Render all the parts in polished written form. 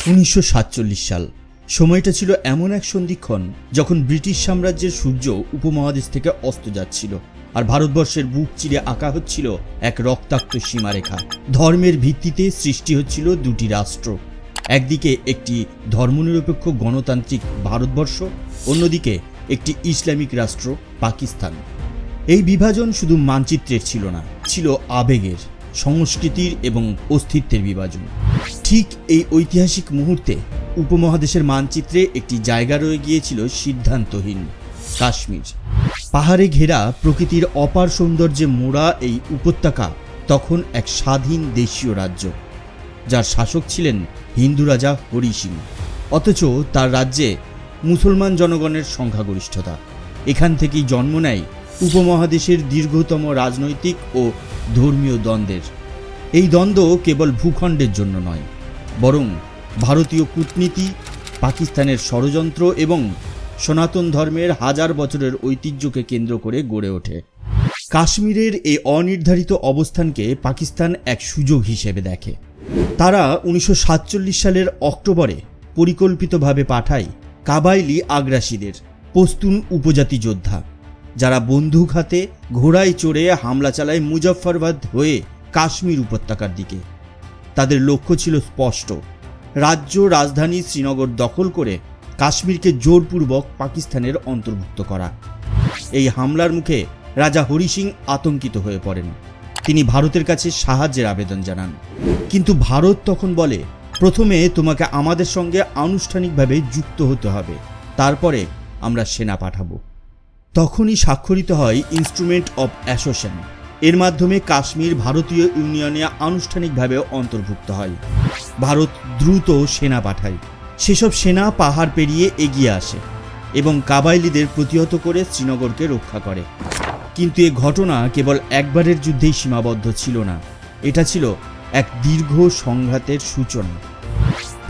1947 সাল সময়টা ছিল এমন এক সন্ধিক্ষণ যখন ব্রিটিশ সাম্রাজ্যের সূর্য উপমহাদেশ থেকে অস্ত যাচ্ছিল আর ভারতবর্ষের বুক চিরে আঁকা হচ্ছিল এক রক্তাক্ত সীমারেখা। ধর্মের ভিত্তিতে সৃষ্টি হচ্ছিল দুটি রাষ্ট্র, একদিকে একটি ধর্মনিরপেক্ষ গণতান্ত্রিক ভারতবর্ষ, অন্যদিকে একটি ইসলামিক রাষ্ট্র পাকিস্তান। এই বিভাজন শুধু মানচিত্রের ছিল না, ছিল আবেগের, সংস্কৃতির এবং অস্তিত্বের বিভাজন। ঠিক এই ঐতিহাসিক মুহূর্তে উপমহাদেশের মানচিত্রে একটি জায়গা রয়ে গিয়েছিল সিদ্ধান্তহীন, কাশ্মীর। পাহাড়ে ঘেরা প্রকৃতির অপার সৌন্দর্যে মোড়া এই উপত্যকা তখন এক স্বাধীন দেশীয় রাজ্য, যার শাসক ছিলেন হিন্দু রাজা হরি সিং। অথচ তার রাজ্যে মুসলমান জনগণের সংখ্যাগরিষ্ঠতা। এখান থেকেই জন্ম নেয় উপমহাদেশের দীর্ঘতম রাজনৈতিক ও ধর্মীয় দ্বন্দ্বের। এই দ্বন্দ্ব কেবল ভূখণ্ডের জন্য নয়, বরং ভারতীয় কূটনীতি, পাকিস্তানের ষড়যন্ত্র এবং সনাতন ধর্মের হাজার বছরের ঐতিহ্যকে কেন্দ্র করে গড়ে ওঠে। কাশ্মীরের এই অনির্ধারিত অবস্থানকে পাকিস্তান এক সুযোগ হিসেবে দেখে। তারা 1947 সালের অক্টোবরে পরিকল্পিতভাবে পাঠায় কাবাইলি আগ্রাসীদের, পশতুন উপজাতি যোদ্ধা, যারা বন্দুক হাতে ঘোড়ায় চড়ে হামলা চালায় মুজফ্ফরবাদ হয়ে কাশ্মীর উপত্যকার দিকে। তাদের লক্ষ্য ছিল স্পষ্ট, রাজ্য রাজধানী শ্রীনগর দখল করে কাশ্মীরকে জোরপূর্বক পাকিস্তানের অন্তর্ভুক্ত করা। এই হামলার মুখে রাজা হরি সিং আতঙ্কিত হয়ে পড়েন। তিনি ভারতের কাছে সাহায্যের আবেদন জানান, কিন্তু ভারত তখন বলে, প্রথমে তোমাকে আমাদের সঙ্গে আনুষ্ঠানিকভাবে যুক্ত হতে হবে, তারপরে আমরা সেনা পাঠাবো। তখনই স্বাক্ষরিত হয় ইনস্ট্রুমেন্ট অব অ্যাসোসিয়েশন। এর মাধ্যমে কাশ্মীর ভারতীয় ইউনিয়নে আনুষ্ঠানিকভাবে অন্তর্ভুক্ত হয়। ভারত দ্রুত সেনা পাঠায়। সেসব সেনা পাহাড় পেরিয়ে এগিয়ে আসে এবং কাবাইলিদের প্রতিহত করে শ্রীনগরকে রক্ষা করে। কিন্তু এ ঘটনা কেবল একবারের যুদ্ধেই সীমাবদ্ধ ছিল না, এটা ছিল এক দীর্ঘ সংঘাতের সূচনা।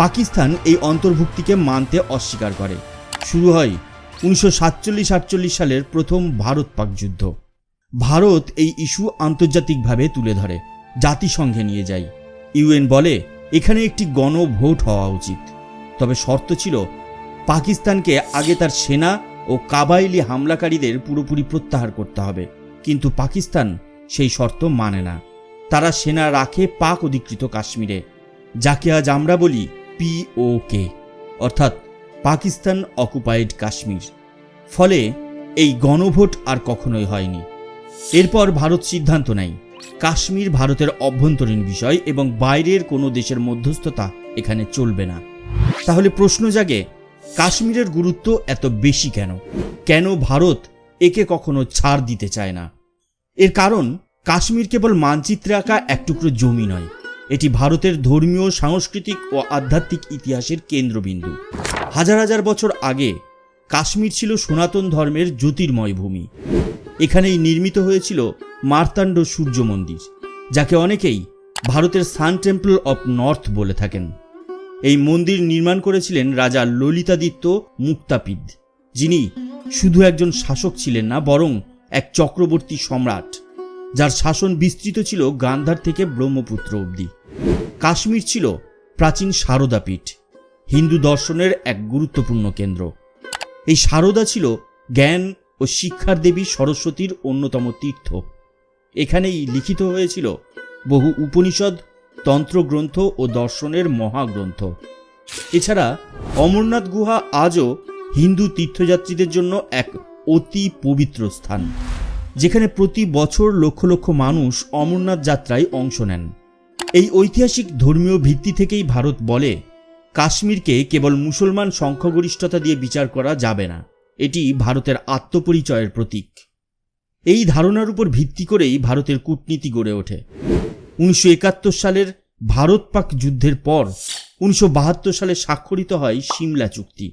পাকিস্তান এই অন্তর্ভুক্তিকে মানতে অস্বীকার করে। শুরু হয় 1947-48 সালের প্রথম ভারত পাক যুদ্ধ। ভারত এই ইস্যু আন্তর্জাতিকভাবে তুলে ধরে, জাতিসংঘে নিয়ে যায়। ইউএন বলে এখানে একটি গণভোট হওয়া উচিত, তবে শর্ত ছিল পাকিস্তানকে আগে তার সেনা ও কাবাইলি হামলাকারীদের পুরোপুরি প্রত্যাহার করতে হবে। কিন্তু পাকিস্তান সেই শর্ত মানে না। তারা সেনা রাখে পাক অধিকৃত কাশ্মীরে, যাকে আজ আমরা বলি POK, অর্থাৎ পাকিস্তান অকুপাইড কাশ্মীর। ফলে এই গণভোট আর কখনোই হয়নি। এরপর ভারত সিদ্ধান্ত নেয় কাশ্মীর ভারতের অভ্যন্তরীণ বিষয় এবং বাইরের কোনো দেশের মধ্যস্থতা এখানে চলবে না। তাহলে প্রশ্ন জাগে, কাশ্মীরের গুরুত্ব এত বেশি কেন? কেন ভারত একে কখনো ছাড় দিতে চায় না? এর কারণ, কাশ্মীর কেবল মানচিত্রে আঁকা এক টুকরো জমি নয়, এটি ভারতের ধর্মীয়, সাংস্কৃতিক ও আধ্যাত্মিক ইতিহাসের কেন্দ্রবিন্দু। হাজার হাজার বছর আগে কাশ্মীর ছিল সনাতন ধর্মের জ্যোতির্ময় ভূমি। এখানেই নির্মিত হয়েছিল মার্তাণ্ড সূর্য মন্দির, যাকে অনেকেই ভারতের সান টেম্পল অফ নর্থ বলে থাকেন। এই মন্দির নির্মাণ করেছিলেন রাজা ললিতাদিত্য মুক্তাপিদ, যিনি শুধু একজন শাসক ছিলেন না, বরং এক চক্রবর্তী সম্রাট, যার শাসন বিস্তৃত ছিল গান্ধার থেকে ব্রহ্মপুত্র অবধি। কাশ্মীর ছিল প্রাচীন সারদা পীঠ, হিন্দু দর্শনের এক গুরুত্বপূর্ণ কেন্দ্র। এই সারদা ছিল জ্ঞান ও শিক্ষার দেবী সরস্বতীর অন্যতম তীর্থ। এখানেই লিখিত হয়েছিল বহু উপনিষদ, তন্ত্রগ্রন্থ ও দর্শনের মহাগ্রন্থ। এছাড়া অমরনাথ গুহা আজও হিন্দু তীর্থযাত্রীদের জন্য এক অতি পবিত্র স্থান, যেখানে প্রতি বছর লক্ষ লক্ষ মানুষ অমরনাথ যাত্রায় অংশ নেন। এই ঐতিহাসিক ধর্মীয় ভিত্তি থেকেই ভারত বলে, কাশ্মীরকে কেবল মুসলমান সংখ্যাগরিষ্ঠতা দিয়ে বিচার করা যাবে না, এটি ভারতের আত্মপরিচয়ের প্রতীক। এই ধারণার উপর ভিত্তি করেই ভারতের কূটনীতি গড়ে ওঠে। 1971 সালের ভারত পাক যুদ্ধের পর 1972 সালে স্বাক্ষরিত হয় সিমলা চুক্তি,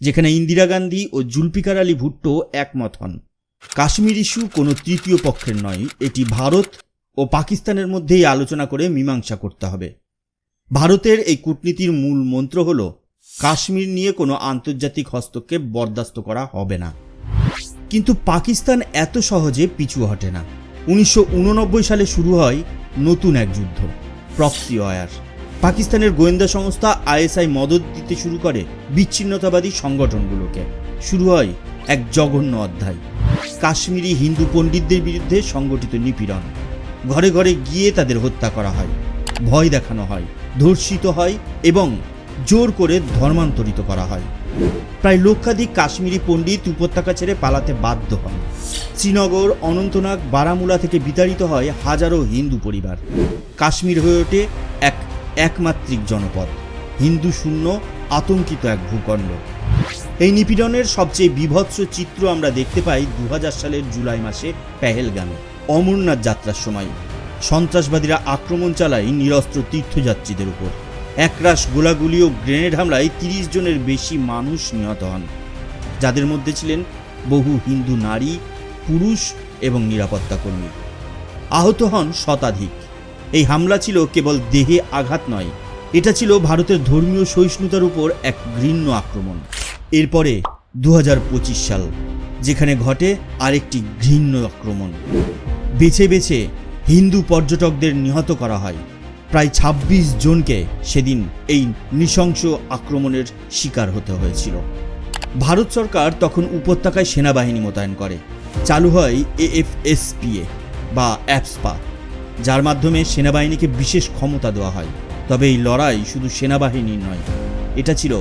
যেখানে ইন্দিরা গান্ধী ও জুলফিকার আলী ভুট্টো একমত হন। কাশ্মীর ইস্যু কোনো তৃতীয় পক্ষের নয়, এটি ভারত ও পাকিস্তানের মধ্যেই আলোচনা করে মীমাংসা করতে হবে। ভারতের এই কূটনীতির মূল মন্ত্র হল, কাশ্মীর নিয়ে কোনো আন্তর্জাতিক হস্তক্ষেপ বরদাস্ত করা হবে না। কিন্তু পাকিস্তান এত সহজে পিছু হটে না। 1989 সালে শুরু হয় নতুন এক যুদ্ধ, প্রক্সি ওয়ার। পাকিস্তানের গোয়েন্দা সংস্থা ISI মদত দিতে শুরু করে বিচ্ছিন্নতাবাদী সংগঠনগুলোকে। শুরু হয় এক জঘন্য অধ্যায়, কাশ্মীরি হিন্দু পণ্ডিতদের বিরুদ্ধে সংগঠিত নিপীড়ন। ঘরে ঘরে গিয়ে তাদের হত্যা করা হয়, ভয় দেখানো হয়, ধর্ষিত হয় এবং জোর করে ধর্মান্তরিত করা হয়। প্রায় লক্ষাধিক কাশ্মীরি পণ্ডিত উপত্যকা ছেড়ে পালাতে বাধ্য হন। শ্রীনগর, অনন্তনাগ, বারামুলা থেকে বিতাড়িত হয় হাজারো হিন্দু পরিবার। কাশ্মীর হয়ে ওঠে এক একমাত্রিক জনপদ, হিন্দু শূন্য, আতঙ্কিত এক ভূখণ্ড। এই নিপীড়নের সবচেয়ে বীভৎস চিত্র আমরা দেখতে পাই 2000 সালের জুলাই মাসে পেহেলগামে অমরনাথ যাত্রার সময়। সন্ত্রাসবাদীরা আক্রমণ চালায় নিরস্ত্র তীর্থযাত্রীদের উপর। একরাশ গোলাগুলি ও গ্রেনেড হামলায় 30 জনের বেশি মানুষ নিহত হন, যাদের মধ্যে ছিলেন বহু হিন্দু নারী, পুরুষ এবং নিরাপত্তা কর্মী। আহত হন শতাধিক। এই হামলা ছিল কেবল দেহে আঘাত নয়, এটা ছিল ভারতের ধর্মীয় সহিষ্ণুতার উপর এক ঘৃণ্য আক্রমণ। এরপরে 2025 সাল, যেখানে ঘটে আরেকটি ঘৃণ্য আক্রমণ। বেছে বেছে হিন্দু পর্যটকদের নিহত করা হয়। প্রায় 26 জনকে সেদিন এই নৃশংস আক্রমণের শিকার হতে হয়েছিল। ভারত সরকার তখন উপত্যকায় সেনাবাহিনী মোতায়েন করে। চালু হয় AFSPA বা অ্যাপসপা, যার মাধ্যমে সেনাবাহিনীকে বিশেষ ক্ষমতা দেওয়া হয়। তবে এই লড়াই শুধু সেনাবাহিনীর নয়, এটা ছিল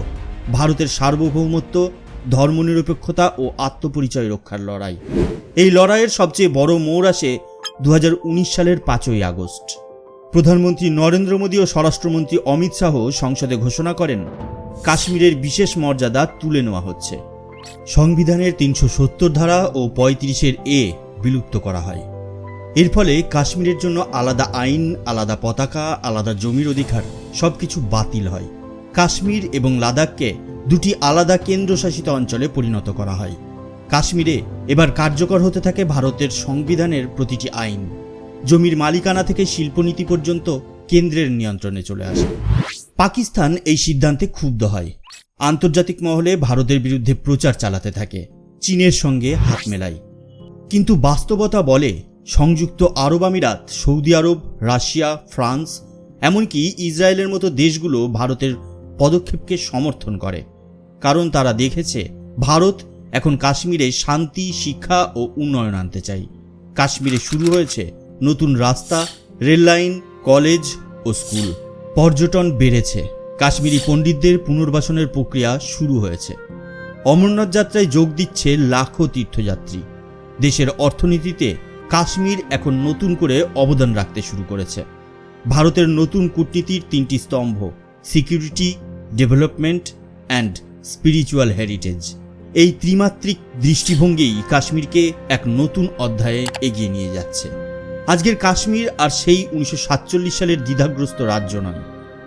ভারতের সার্বভৌমত্ব, ধর্মনিরপেক্ষতা ও আত্মপরিচয় রক্ষার লড়াই। এই লড়াইয়ের সবচেয়ে বড় মোড় আসে 2019 সালের 5ই আগস্ট। প্রধানমন্ত্রী নরেন্দ্র মোদী ও স্বরাষ্ট্রমন্ত্রী অমিত শাহ সংসদে ঘোষণা করেন, কাশ্মীরের বিশেষ মর্যাদা তুলে নেওয়া হচ্ছে। সংবিধানের 370 ধারা ও 35 A বিলুপ্ত করা হয়। এর ফলে কাশ্মীরের জন্য আলাদা আইন, আলাদা পতাকা, আলাদা জমির অধিকার সবকিছু বাতিল হয়। কাশ্মীর এবং লাদাখকে দুটি আলাদা কেন্দ্রশাসিত অঞ্চলে পরিণত করা হয়। কাশ্মীরে এবার কার্যকর হতে থাকে ভারতের সংবিধানের প্রতিটি আইন। জমির মালিকানা থেকে শিল্পনীতি পর্যন্ত কেন্দ্রের নিয়ন্ত্রণে চলে আসে। পাকিস্তান এই সিদ্ধান্তে ক্ষুব্ধ হয়। আন্তর্জাতিক মহলে ভারতের বিরুদ্ধে প্রচার চালাতে থাকে, চীনের সঙ্গে হাত মেলায়। কিন্তু বাস্তবতা বলে সংযুক্ত আরব আমিরাত, সৌদি আরব, রাশিয়া, ফ্রান্স, এমনকি ইসরায়েলের মতো দেশগুলো ভারতের পদক্ষেপকে সমর্থন করে। কারণ তারা দেখেছে ভারত এখন কাশ্মীরে শান্তি, শিক্ষা ও উন্নয়ন আনতে চায়। কাশ্মীরে শুরু হয়েছে নতুন রাস্তা, রেললাইন, কলেজ ও স্কুল। পর্যটন বেড়েছে। কাশ্মীরি পণ্ডিতদের পুনর্বাসনের প্রক্রিয়া শুরু হয়েছে। অমরনাথ যাত্রায় যোগ দিচ্ছে লাখো তীর্থযাত্রী। দেশের অর্থনীতিতে কাশ্মীর এখন নতুন করে অবদান রাখতে শুরু করেছে। ভারতের নতুন কূটনীতির 3টি স্তম্ভ, security, development and spiritual heritage. এই ত্রিমাত্রিক দৃষ্টিভঙ্গিই কাশ্মীরকে এক নতুন অধ্যায়ে এগিয়ে নিয়ে যাচ্ছে। আজকের কাশ্মীর আর সেই 1947 সালের দ্বিধাগ্রস্ত রাজ্য নয়।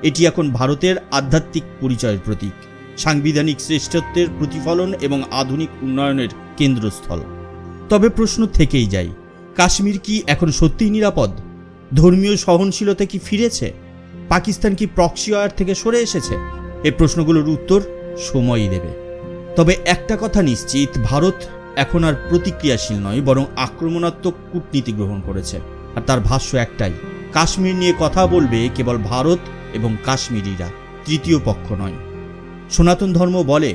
এটি এখন ভারতের আধ্যাত্মিক পরিচয়ের প্রতীক, সাংবিধানিক শ্রেষ্ঠত্বের প্রতিফলন এবং আধুনিক উন্নয়নের কেন্দ্রস্থল। তবে প্রশ্ন থেকেই যায়, কাশ্মীর কি এখন সত্যিই নিরাপদ? ধর্মীয় সহনশীলতা কি ফিরেছে? পাকিস্তান কি প্রক্সি ওয়ার থেকে সরে এসেছে? এই প্রশ্নগুলোর উত্তর সময়ই দেবে। তবে একটা কথা নিশ্চিত, ভারত এখন আর প্রতিক্রিয়াশীল নয়, বরং আক্রমণাত্মক কূটনীতি গ্রহণ করেছে। আর তার ভাষ্য একটাই, কাশ্মীর নিয়ে কথা বলবে কেবল ভারত এবং কাশ্মীরিরা, তৃতীয় পক্ষ নয়। সনাতন ধর্ম বলে,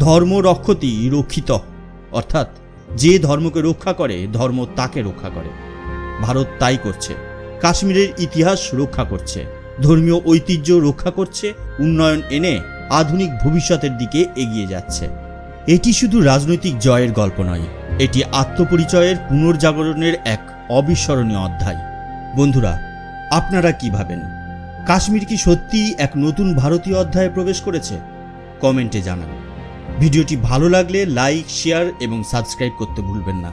ধর্ম রক্ষতি রক্ষিত, অর্থাৎ যে ধর্মকে রক্ষা করে ধর্ম তাকে রক্ষা করে। ভারত তাই করছে। কাশ্মীরের ইতিহাস রক্ষা করছে, ধর্মীয় ঐতিহ্য রক্ষা করছে, উন্নয়ন এনে আধুনিক ভবিষ্যতের দিকে এগিয়ে যাচ্ছে। এটি শুধু রাজনৈতিক জয়ের গল্প নয়, এটি আত্মপরিচয়ের পুনর্জাগরণের এক অবিস্মরণীয় অধ্যায়। বন্ধুরা, আপনারা কি ভাবেন? কাশ্মীর কি সত্যিই এক নতুন ভারতীয় অধ্যায়ে প্রবেশ করেছে? কমেন্টে জানান। ভিডিওটি ভালো লাগলে লাইক, শেয়ার এবং সাবস্ক্রাইব করতে ভুলবেন না।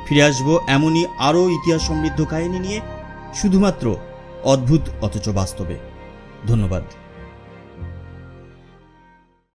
ফিরে আসবো এমনই আরও ইতিহাস সমৃদ্ধ কাহিনী নিয়ে, শুধুমাত্র অদ্ভুত অথচ বাস্তবে। ধন্যবাদ।